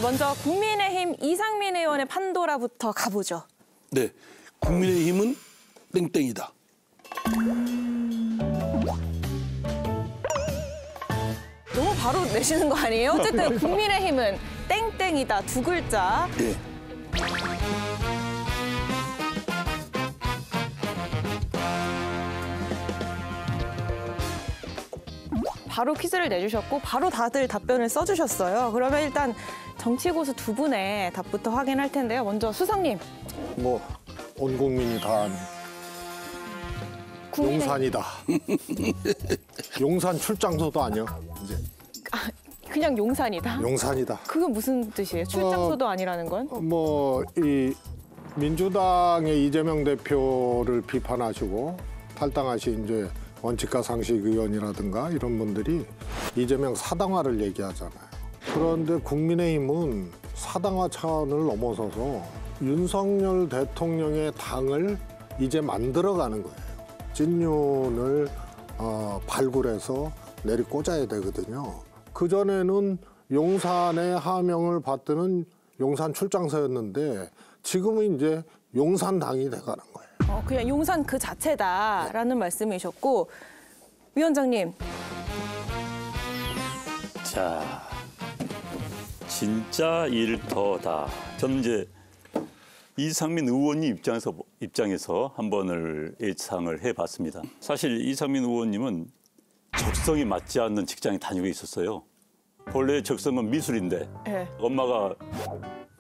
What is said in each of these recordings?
먼저 국민의힘 이상민 의원의 판도라부터 가보죠. 네, 국민의힘은 땡땡이다. 너무 바로 내시는 거 아니에요? 어쨌든 국민의힘은 땡땡이다, 두 글자. 네. 바로 퀴즈를 내주셨고 바로 다들 답변을 써주셨어요. 그러면 일단 정치고수 두 분의 답부터 확인할 텐데요. 먼저 수석님. 뭐 온 국민이 다 아는 용산이다. 용산 출장소도 아니요. 이제 그냥 용산이다? 용산이다. 그건 무슨 뜻이에요? 출장소도 아니라는 건? 뭐 이 민주당의 이재명 대표를 비판하시고 탈당하신 이제 원칙과 상식 의원이라든가 이런 분들이 이재명 사당화를 얘기하잖아요. 그런데 국민의힘은 사당화 차원을 넘어서서 윤석열 대통령의 당을 이제 만들어가는 거예요. 찐윤을 발굴해서 내리 꽂아야 되거든요. 그전에는 용산의 하명을 받드는 용산 출장소였는데 지금은 이제 용산당이 돼가는 거예요. 그냥 용산 그 자체다라는 말씀이셨고, 위원장님. 자, 진짜 일터다. 저는 이제 이상민 의원님 입장에서 한 번을 예상을 해봤습니다. 사실 이상민 의원님은 적성이 맞지 않는 직장에 다니고 있었어요. 본래 적성은 미술인데 네. 엄마가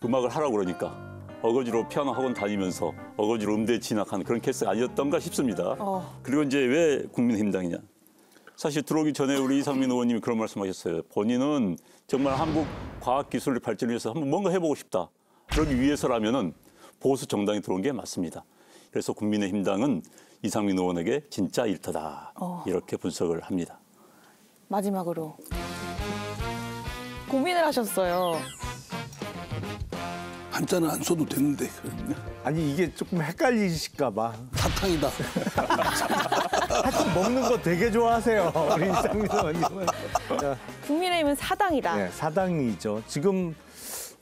음악을 하라고 그러니까 어거지로 피아노 학원 다니면서 어거지로 음대 진학하는 그런 케이스가 아니었던가 싶습니다. 그리고 이제 왜 국민의힘당이냐. 사실 들어오기 전에 우리 이상민 의원님이 그런 말씀하셨어요. 본인은 정말 한국 과학기술을 발전을 위해서 한번 뭔가 해보고 싶다. 그러기 위해서라면은 보수 정당이 들어온 게 맞습니다. 그래서 국민의힘당은 이상민 의원에게 진짜 일터다. 이렇게 분석을 합니다. 마지막으로. 고민을 하셨어요. 한자는 안 써도 되는데. 아니 이게 조금 헷갈리실까 봐. 사탕이다. 하여튼 먹는 거 되게 좋아하세요. 우리 이상민 의원님은. 국민의힘은 사당이다. 네, 사당이죠. 지금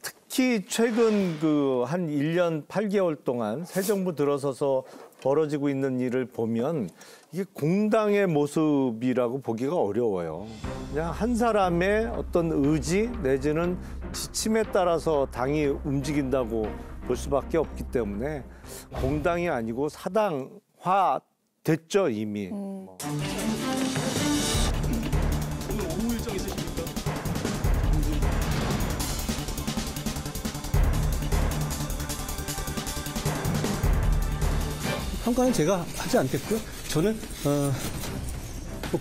특히 최근 그 한 1년 8개월 동안 새 정부 들어서서 벌어지고 있는 일을 보면 이게 공당의 모습이라고 보기가 어려워요. 그냥 한 사람의 어떤 의지 내지는 지침에 따라서 당이 움직인다고 볼 수밖에 없기 때문에 공당이 아니고 사당화 됐죠 이미. 오늘 오후 일정 있으십니까? 평가는 제가 하지 않겠고요. 저는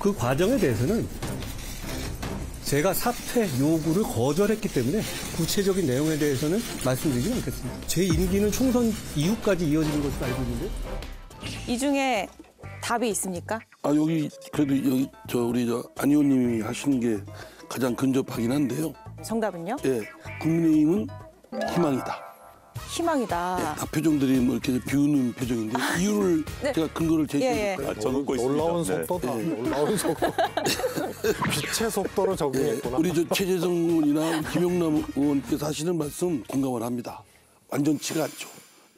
그 과정에 대해서는 제가 사퇴 요구를 거절했기 때문에 구체적인 내용에 대해서는 말씀드리지 않겠습니다. 제 임기는 총선 이후까지 이어지는 것으로 알고 있는데. 이 중에 답이 있습니까? 여기 그래도 여기 우리 안 의원님이 하시는 게 가장 근접하긴 한데요. 정답은요? 예, 국민의힘은 희망이다. 희망이다. 네, 다 표정들이 뭐 이렇게 비우는 표정인데 이유를 네. 제가 근거를 제시해 예. 저 듣고 있습니다. 놀라운 속도다. 놀라운 속도. 빛의 속도로 적응했구나. 우리 최재성 의원이나 김용남 의원께서 하시는 말씀 공감을 합니다. 완전치가 않죠.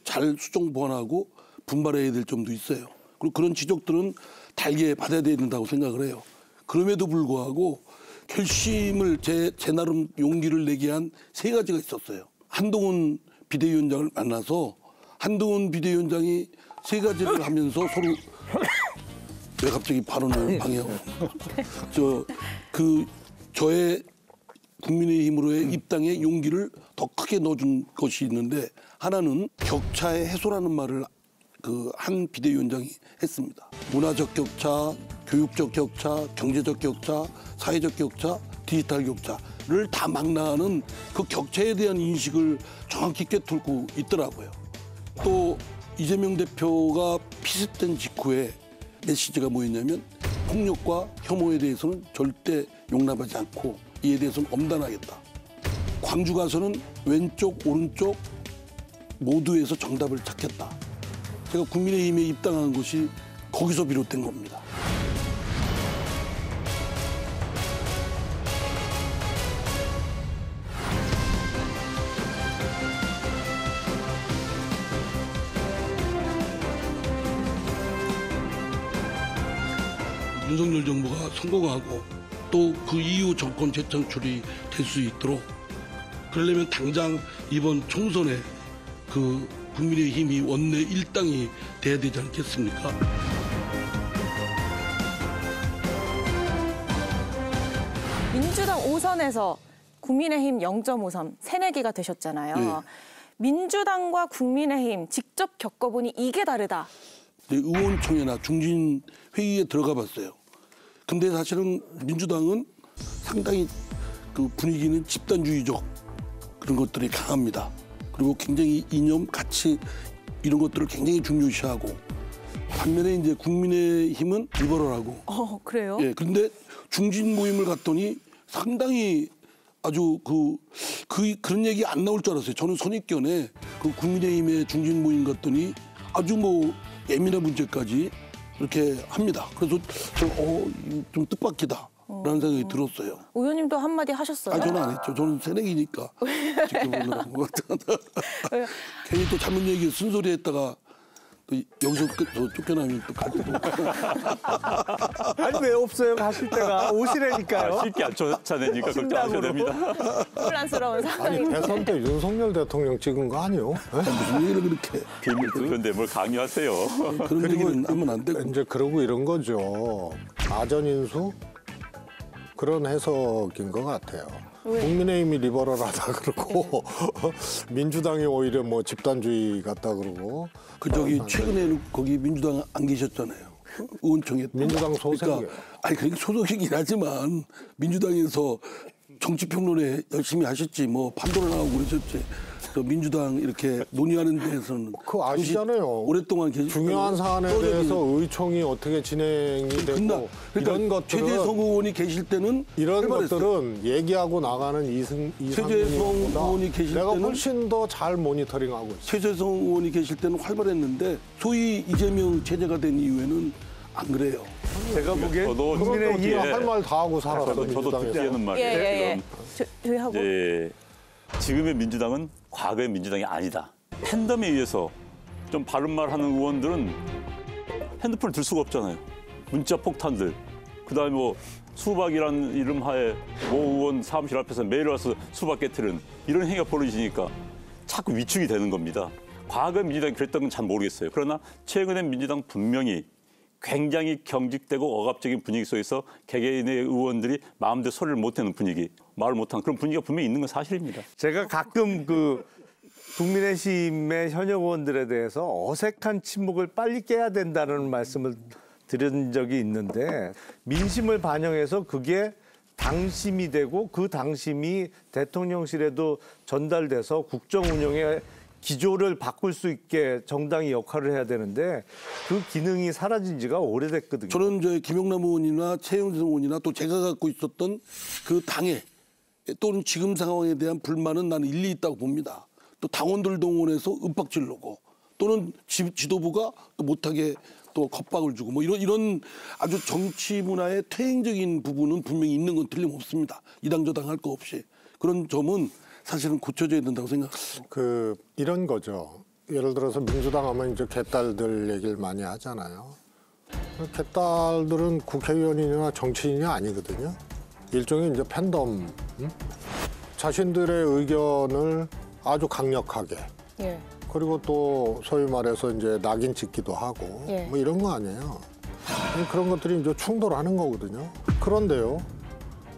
잘 수정 보완하고 분발해야 될 점도 있어요. 그리고 그런 지적들은 달게 받아야 된다고 생각을 해요. 그럼에도 불구하고 결심을 제 나름 용기를 내게 한 세 가지가 있었어요. 한동훈 비대위원장을 만나서 한동훈 비대위원장이 세 가지를 하면서 서로 왜 갑자기 발언을 방해하고 저의 국민의힘으로의 입당의 용기를 더 크게 넣어준 것이 있는데 하나는 격차의 해소라는 말을 한 비대위원장이 했습니다. 문화적 격차, 교육적 격차, 경제적 격차, 사회적 격차, 디지털 격차를 다 망라하는 그 격차에 대한 인식을 정확히 꿰뚫고 있더라고요. 또 이재명 대표가 피습된 직후에 메시지가 뭐였냐면 폭력과 혐오에 대해서는 절대 용납하지 않고 이에 대해서는 엄단하겠다. 광주 가서는 왼쪽, 오른쪽 모두에서 정답을 찾겠다. 제가 국민의힘에 입당한 것이 거기서 비롯된 겁니다. 윤석열 정부가 성공하고 또 그 이후 정권 재창출이 될 수 있도록 그러려면 당장 이번 총선에 그 국민의힘이 원내 일당이 돼야 되지 않겠습니까? 민주당 5선에서 국민의힘 0.5선 새내기가 되셨잖아요. 네. 민주당과 국민의힘 직접 겪어보니 이게 다르다. 의원총회나 중진 회의에 들어가 봤어요. 근데 사실은 민주당은 상당히 그 분위기는 집단주의적 그런 것들이 강합니다. 그리고 굉장히 이념, 가치 이런 것들을 굉장히 중요시하고 반면에 이제 국민의힘은 리버럴하고. 그래요? 예, 그런데 중진 모임을 갔더니 상당히 아주 그런 얘기 안 나올 줄 알았어요. 저는 선입견에 그 국민의힘의 중진 모임 갔더니 아주 뭐 예민한 문제까지 이렇게 합니다. 그래서 좀 뜻밖이다라는 생각이 들었어요. 의원님도 한마디 하셨어요? 아, 저는 안 했죠. 저는 새내기니까 지켜보느라고. 괜히 또 잘못 얘기 쓴소리 했다가 또 여기서 쫓겨나면 또 갈 때도 아니 왜 없어요? 가실 때가 오시라니까요. 쉽게 안 쫓아내니까 걱정하셔야 됩니다. 혼란스러운 상황이. 아니 대선 때 윤석열 대통령 찍은 거 아니에요? 무슨 얘기를 그렇게 비밀 투표인데 뭘 강요하세요. 그런 얘기는 하면 안 되고. 이제 그러고 이런 거죠. 아전인수 그런 해석인 것 같아요. 왜? 국민의힘이 리버럴하다 그러고 민주당이 오히려 뭐 집단주의 같다 그러고 그 저기 최근에는 거기 민주당 안 계셨잖아요. 의원총회. 민주당 소속이에요. 그러니까 소속이긴 하지만 민주당에서 정치평론에 열심히 하셨지 뭐 판도라 나오고 그러셨지. 그 민주당 이렇게 논의하는 데에서는 그거 아시잖아요. 오랫동안 계셨 중요한 사안에 대해서 의총이 어떻게 진행이 되고 이런 것들은 최재성 의원이 계실 때는 이런 활발했어요. 것들은 얘기하고 나가는 최재성 의원이 계실 내가 때는 훨씬 더 잘 모니터링하고 있어요. 최재성 의원이 계실 때는 활발했는데 소위 이재명 체제가 된 이후에는 안 그래요. 제가 보기엔 저도 국민의힘 할 말 다 하고 살았어. 저도 민주당에서. 듣기에는 말이에요. 예. 저희 하고. 이제 지금의 민주당은 과거의 민주당이 아니다. 팬덤에 의해서 좀 바른 말 하는 의원들은 핸드폰을 들 수가 없잖아요. 문자 폭탄들. 그다음에 뭐 수박이라는 이름 하에 모 의원 사무실 앞에서 매일 와서 수박 깨트리는 이런 행위가 벌어지니까 자꾸 위축이 되는 겁니다. 과거 민주당이 그랬던 건 잘 모르겠어요. 그러나 최근엔 민주당 분명히 굉장히 경직되고 억압적인 분위기 속에서 개개인의 의원들이 마음대로 소리를 못 내는 분위기, 말을 못하는 그런 분위기가 분명히 있는 건 사실입니다. 제가 가끔 그 국민의힘의 현역 의원들에 대해서 어색한 침묵을 빨리 깨야 된다는 말씀을 드린 적이 있는데 민심을 반영해서 그게 당심이 되고 그 당심이 대통령실에도 전달돼서 국정 운영에 기조를 바꿀 수 있게 정당이 역할을 해야 되는데 그 기능이 사라진 지가 오래됐거든요. 저는 저 김용남 의원이나 최영선 의원이나 또 제가 갖고 있었던 그 당에 또는 지금 상황에 대한 불만은 나는 일리 있다고 봅니다. 또 당원들 동원해서 윽박질르고 또는 지도부가 또 못하게 또 겁박을 주고 뭐 이런 아주 정치 문화의 퇴행적인 부분은 분명히 있는 건 틀림없습니다. 이당 저당 할 거 없이. 그런 점은 사실은 고쳐져야 된다고 생각합니다. 이런 거죠. 예를 들어서 민주당 하면 이제 개딸들 얘기를 많이 하잖아요. 개딸들은 국회의원이나 정치인이 아니거든요. 일종의 이제 팬덤. 자신들의 의견을 아주 강력하게. 예. 그리고 또 소위 말해서 이제 낙인 찍기도 하고 예. 뭐 이런 거 아니에요. 그런 것들이 이제 충돌하는 거거든요. 그런데요.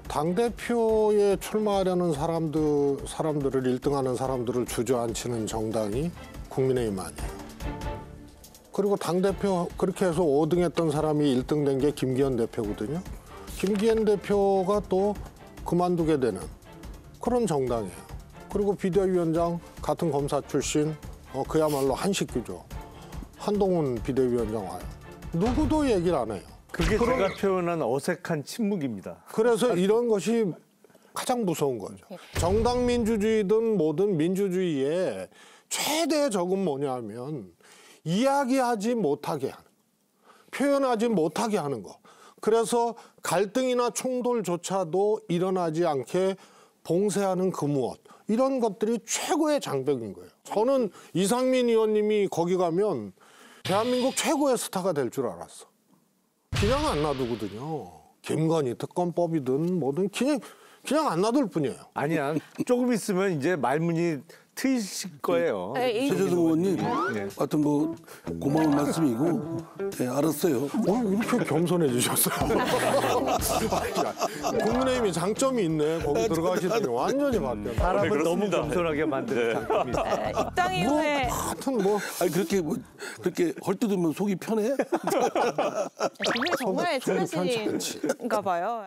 당대표에 출마하려는 사람들을 1등하는 사람들을 주저앉히는 정당이 국민의힘 아니에요. 그리고 당대표 그렇게 해서 5등 했던 사람이 1등 된 게 김기현 대표거든요. 김기현 대표가 또 그만두게 되는 그런 정당이에요. 그리고 비대위원장 같은 검사 출신 그야말로 한식규죠. 한동훈 비대위원장 와요. 누구도 얘기를 안 해요. 그게 제가 표현한 어색한 침묵입니다. 그래서 이런 것이 가장 무서운 거죠. 정당 민주주의든 뭐든 민주주의의 최대 적은 뭐냐면 이야기하지 못하게 하는, 표현하지 못하게 하는 거. 그래서 갈등이나冲돌조차도 일어나지 않게 봉쇄하는 그 무엇. 이런 것들이 최고의 장벽인 거예요. 저는 이상민 의원님이 거기 가면 대한민국 최고의 스타가 될 줄 알았어. 그냥 안 놔두거든요. 김건희 특검법이든 뭐든 그냥 안 놔둘 뿐이에요. 아니야. 조금 있으면 이제 말문이 트이실 거예요. 최재성 의원님, 하여튼 뭐 고마운 말씀이고, 네, 알았어요. 이렇게 겸손해지셨어요. 국민의힘이 장점이 있네. 거기 들어가시더니 완전히 바뀌었네. 사람을 네, 너무 그렇습니다. 겸손하게 만드는 장점이 있어요. 입당 이후에 하여튼 뭐 아니 그렇게 헐뜯으면 속이 편해? 그게 정말 친하신가 봐요.